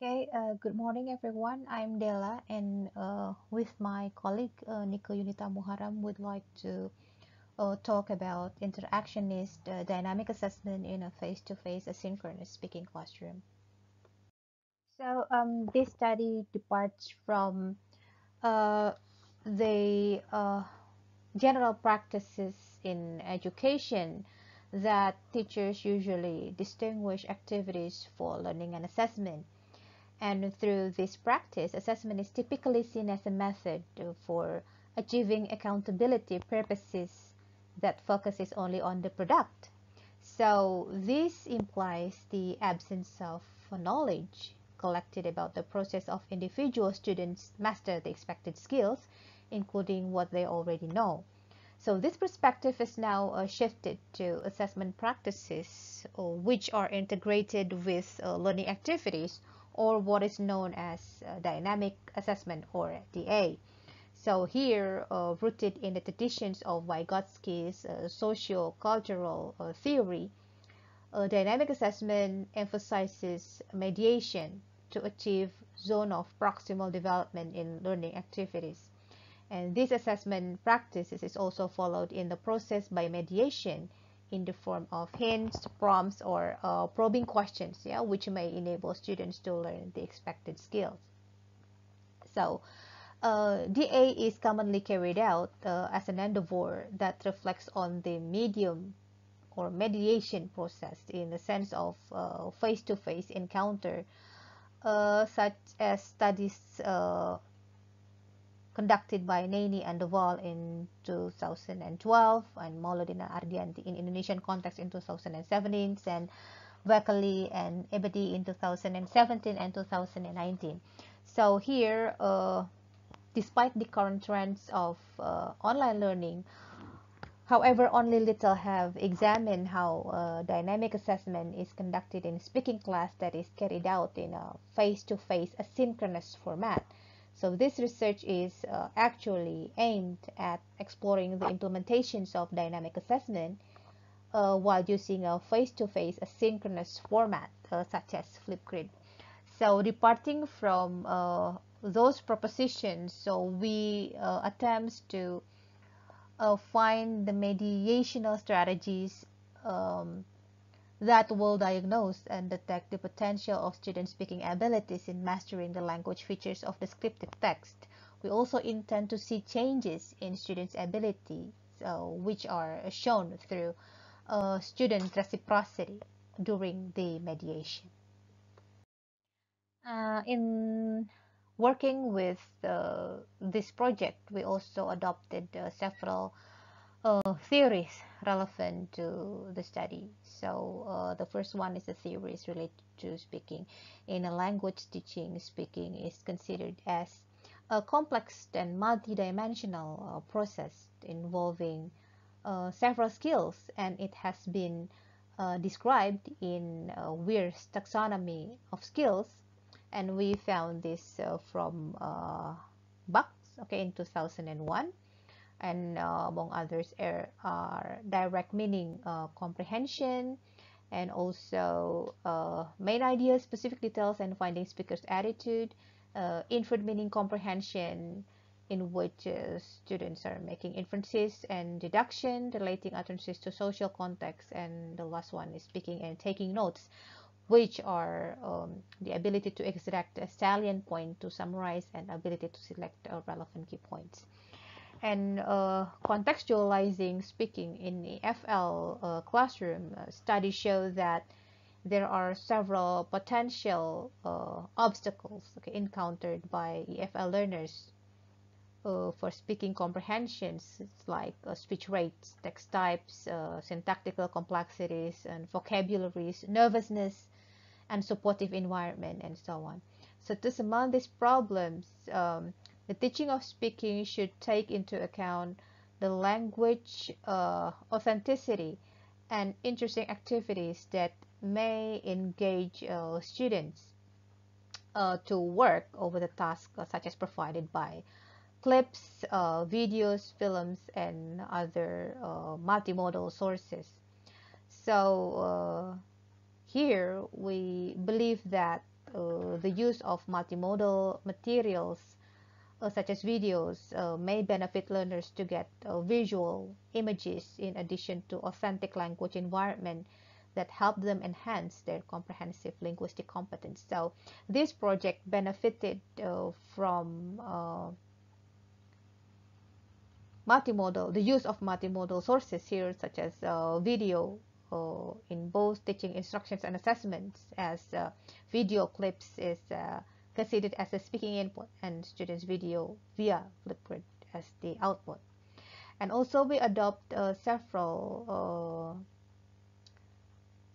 Okay, good morning everyone. I'm Della, and with my colleague Nicke Yunita Moecharam would like to talk about interactionist dynamic assessment in a face-to-face asynchronous speaking classroom. So this study departs from uh, the general practices in education that teachers usually distinguish activities for learning and assessment. And through this practice, assessment is typically seen as a method for achieving accountability purposes that focuses only on the product. So this implies the absence of knowledge collected about the process of individual students master the expected skills, including what they already know. So this perspective is now shifted to assessment practices, which are integrated with learning activities, or what is known as dynamic assessment, or DA. So here, rooted in the traditions of Vygotsky's socio-cultural theory, dynamic assessment emphasizes mediation to achieve zone of proximal development in learning activities. And this assessment practices is also followed in the process by mediation in the form of hints, prompts, or probing questions, which may enable students to learn the expected skills. So, DA is commonly carried out as an endeavor that reflects on the medium or mediation process in the sense of face-to-face encounter, such as studies conducted by Naini and Deval in 2012 and Mauludina Ardianti in Indonesian context in 2017 and Vakali and Ebedi in 2017 and 2019. So here, despite the current trends of online learning, however, only little have examined how dynamic assessment is conducted in speaking class that is carried out in a face-to-face asynchronous format. So this research is actually aimed at exploring the implementations of dynamic assessment while using a face-to-face asynchronous format such as Flipgrid. So departing from those propositions, so we attempt to find the mediational strategies that will diagnose and detect the potential of student speaking abilities in mastering the language features of descriptive text. We also intend to see changes in students' ability, which are shown through student reciprocity during the mediation. In working with this project, we also adopted several theories relevant to the study. So the first one is the theories related to speaking. In a language teaching, speaking is considered as a complex and multidimensional process involving several skills, and it has been described in Weir's taxonomy of skills, and we found this from Bucks, okay, in 2001. And among others are direct meaning comprehension, and also main ideas, specific details, and finding speaker's attitude, inferred meaning comprehension, in which students are making inferences and deduction, relating utterances to social context, and the last one is speaking and taking notes, which are the ability to extract a salient point to summarize and ability to select relevant key points. And contextualizing speaking in the FL classroom, studies show that there are several potential obstacles, okay, encountered by EFL learners for speaking comprehensions. It's like speech rates, text types, syntactical complexities, and vocabularies, nervousness, and supportive environment, and so on. So to surmount these problems, the teaching of speaking should take into account the language authenticity and interesting activities that may engage students to work over the task, such as provided by clips, videos, films, and other multimodal sources. So here we believe that the use of multimodal materials such as videos may benefit learners to get visual images in addition to authentic language environment that help them enhance their comprehensive linguistic competence. So this project benefited from the use of multimodal sources here, such as video in both teaching instructions and assessments, as video clips is considered as a speaking input and students' video via Flipgrid as the output. And also we adopt several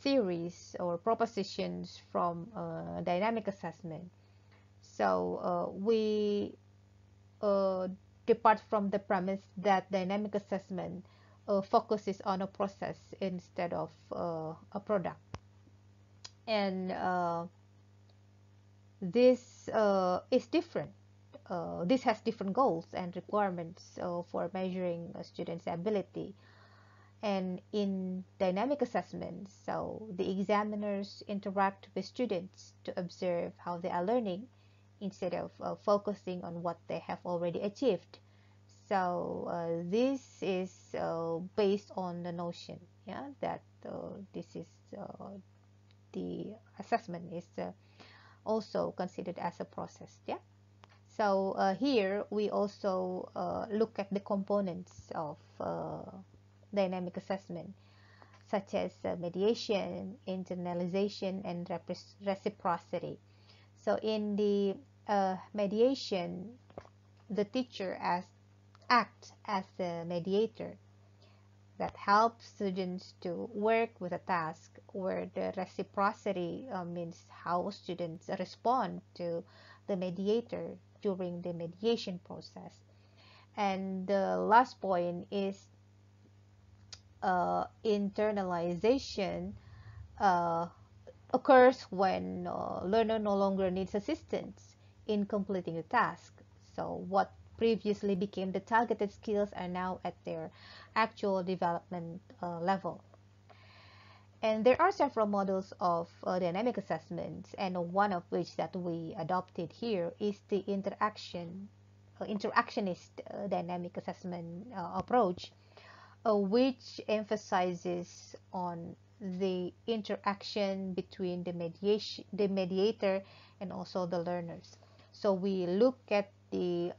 theories or propositions from dynamic assessment. So we depart from the premise that dynamic assessment focuses on a process instead of a product. And this is different. This has different goals and requirements for measuring a student's ability. And in dynamic assessments, so the examiners interact with students to observe how they are learning instead of focusing on what they have already achieved. So this is based on the notion, yeah, that this is the assessment is also considered as a process, yeah. So here we also look at the components of dynamic assessment, such as mediation, internalization, and reciprocity. So in the mediation, the teacher acts as a mediator that helps students to work with a task, where the reciprocity means how students respond to the mediator during the mediation process. And the last point is internalization occurs when learner no longer needs assistance in completing the task. So what previously became the targeted skills are now at their actual development level. And there are several models of dynamic assessments, and one of which that we adopted here is the interactionist dynamic assessment approach, which emphasizes on the interaction between the mediator and also the learners. So we look at the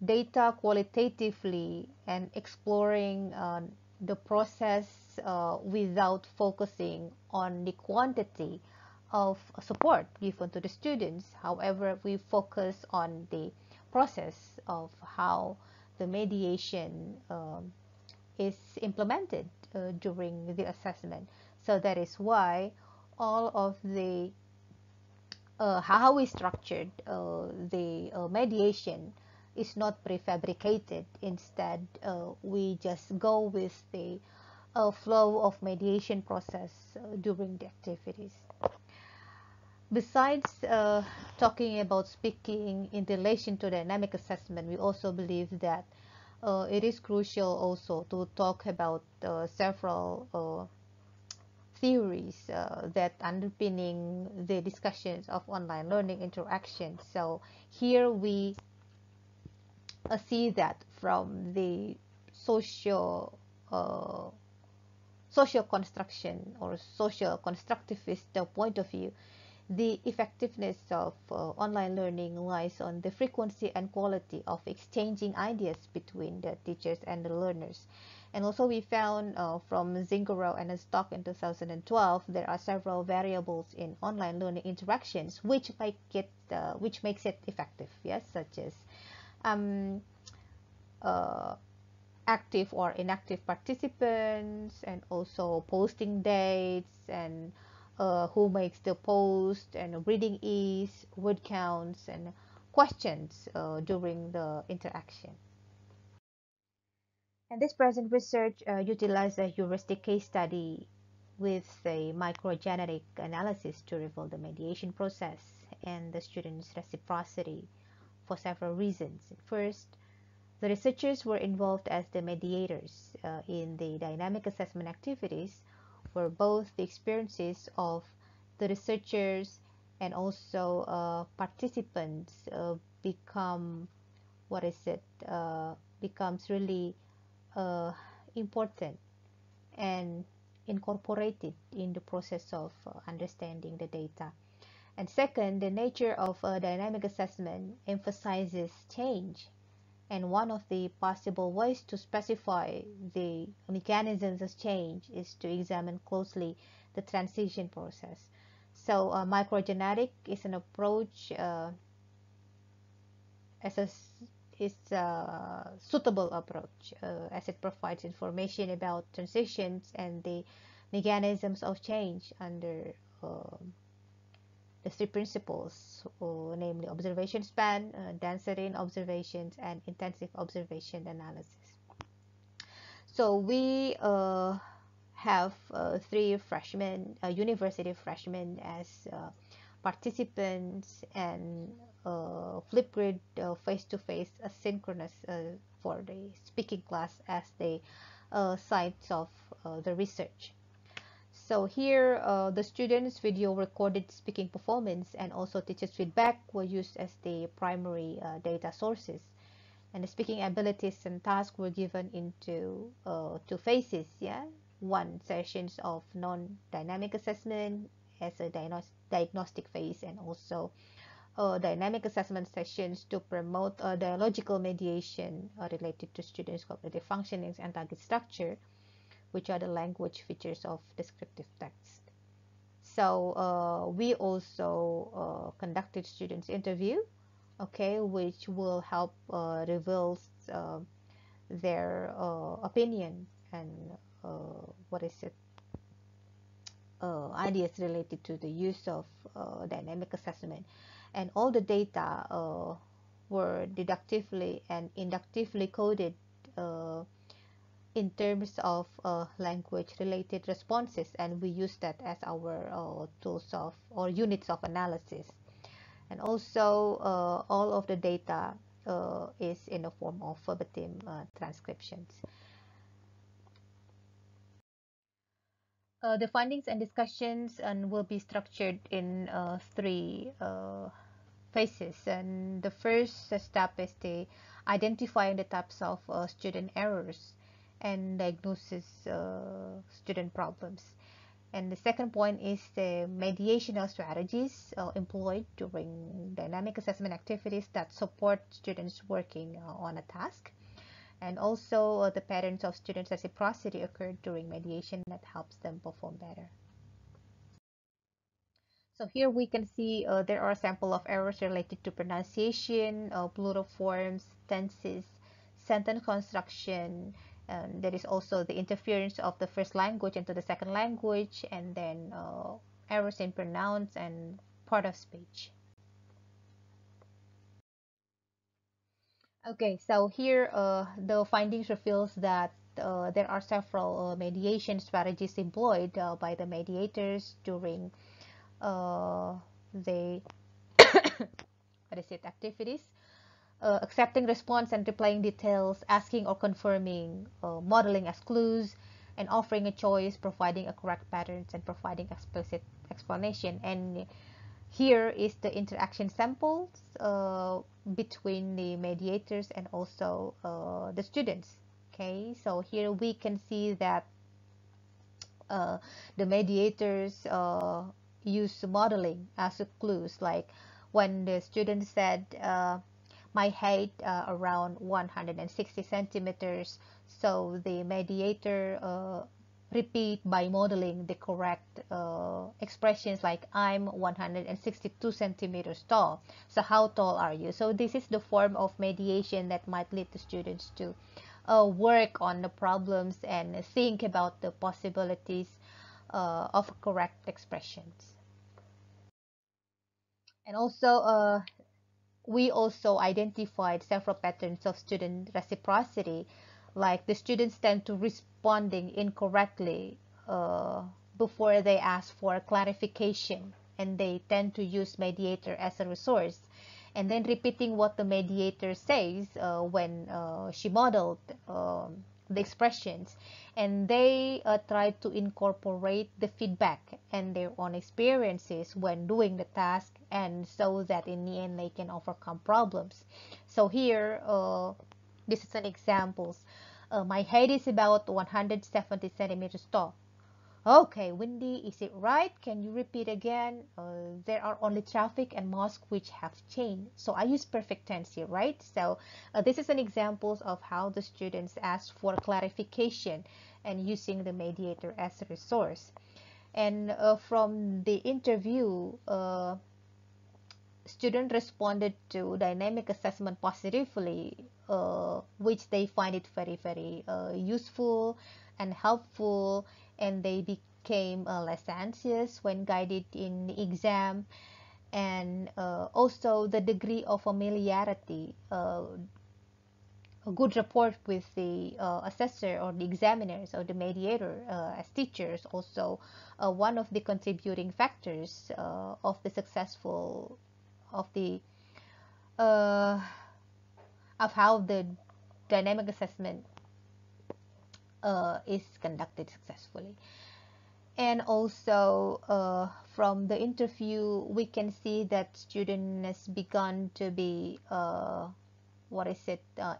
data qualitatively and exploring the process without focusing on the quantity of support given to the students. However, we focus on the process of how the mediation is implemented during the assessment. So that is why all of the how we structured the mediation is not prefabricated. Instead, we just go with the flow of mediation process during the activities. Besides talking about speaking in relation to dynamic assessment, we also believe that it is crucial also to talk about several theories that underpinning the discussions of online learning interaction. So here we see that from the social construction or social constructivist point of view, the effectiveness of online learning lies on the frequency and quality of exchanging ideas between the teachers and the learners. And also we found from Zingaro and Stock in 2012, there are several variables in online learning interactions which makes it effective, yes, such as active or inactive participants, and also posting dates, and who makes the post, and reading ease, word counts, and questions during the interaction. And this present research utilized a heuristic case study with a microgenetic analysis to reveal the mediation process and the students' reciprocity for several reasons. First, the researchers were involved as the mediators in the dynamic assessment activities, where both the experiences of the researchers and also participants become what is it becomes really important and incorporated in the process of understanding the data. And second, the nature of dynamic assessment emphasizes change. And one of the possible ways to specify the mechanisms of change is to examine closely the transition process. So, microgenetic is an approach as a is a suitable approach as it provides information about transitions and the mechanisms of change under the three principles, namely observation span, density in observations, and intensive observation analysis. So we have three freshmen, university freshmen as participants, and Flipgrid face-to-face asynchronous for the speaking class as the sites of the research. So here, the students' video recorded speaking performance and also teachers' feedback were used as the primary data sources. And the speaking abilities and tasks were given into two phases. Yeah, one sessions of non-dynamic assessment as a diagnostic phase, and also dynamic assessment sessions to promote dialogical mediation related to students' cognitive functionings and target structure, which are the language features of descriptive text. So we also conducted students interview, okay, which will help reveal their opinion and what is it ideas related to the use of dynamic assessment. And all the data were deductively and inductively coded in terms of language related responses, and we use that as our tools of or units of analysis. And also all of the data is in the form of verbatim transcriptions. The findings and discussions and will be structured in three phases. And the first step is the identifying the types of student errors and diagnosis student problems. And the second point is the mediation strategies employed during dynamic assessment activities that support students working on a task. And also the patterns of students' reciprocity occurred during mediation that helps them perform better. So here we can see there are a sample of errors related to pronunciation, plural forms, tenses, sentence construction. And there is also the interference of the first language into the second language, and then errors in pronouns and part of speech. Okay, so here the findings reveals that there are several mediation strategies employed by the mediators during the what is it activities, accepting response and replying details, asking or confirming, modeling as clues, and offering a choice, providing a correct patterns, and providing explicit explanation. And here is the interaction samples between the mediators and also the students. Okay, so here we can see that the mediators use modeling as a clues, like when the student said my height around 160 centimeters, so the mediator repeat by modeling the correct expressions, like I'm 162 centimeters tall, so how tall are you? So this is the form of mediation that might lead the students to work on the problems and think about the possibilities of correct expressions. And also we also identified several patterns of student reciprocity, like the students tend to responding incorrectly before they ask for clarification, and they tend to use mediator as a resource, and then repeating what the mediator says when she modeled the expressions, and they try to incorporate the feedback and their own experiences when doing the task, and so that in the end they can overcome problems. So here, this is an example. My height is about 170 centimeters tall. Okay, Wendy, is it right? Can you repeat again? There are only traffic and mosque which have changed. So I use perfect tense here, right? So this is an example of how the students ask for clarification and using the mediator as a resource. And from the interview, student responded to dynamic assessment positively, which they find it very, very useful and helpful, and they became less anxious when guided in the exam. And also the degree of familiarity, a good rapport with the assessor or the examiners or the mediator as teachers, also one of the contributing factors of the successful of the uh, of how the dynamic assessment is conducted successfully. And also from the interview, we can see that student has begun to be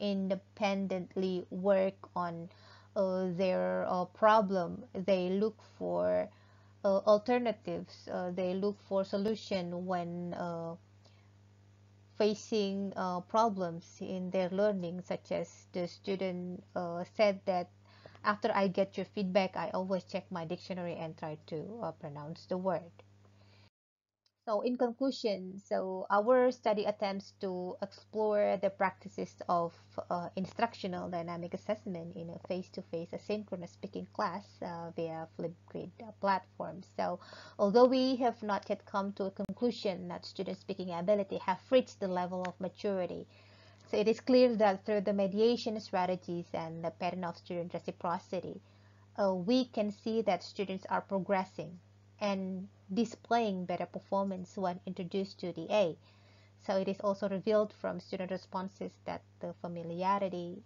independently work on their problem. They look for alternatives. They look for solution when facing problems in their learning, such as the student said that after I get your feedback, I always check my dictionary and try to pronounce the word. So in conclusion, so our study attempts to explore the practices of instructional dynamic assessment in a face-to-face asynchronous speaking class via Flipgrid platforms. So although we have not yet come to a conclusion that student speaking ability have reached the level of maturity, so it is clear that through the mediation strategies and the pattern of student reciprocity, we can see that students are progressing and displaying better performance when introduced to the A. So it is also revealed from student responses that the familiarity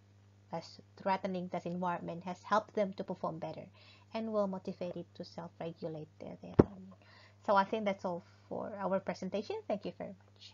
as threatening this environment has helped them to perform better and will motivate it to self-regulate their learning. So I think that's all for our presentation. Thank you very much.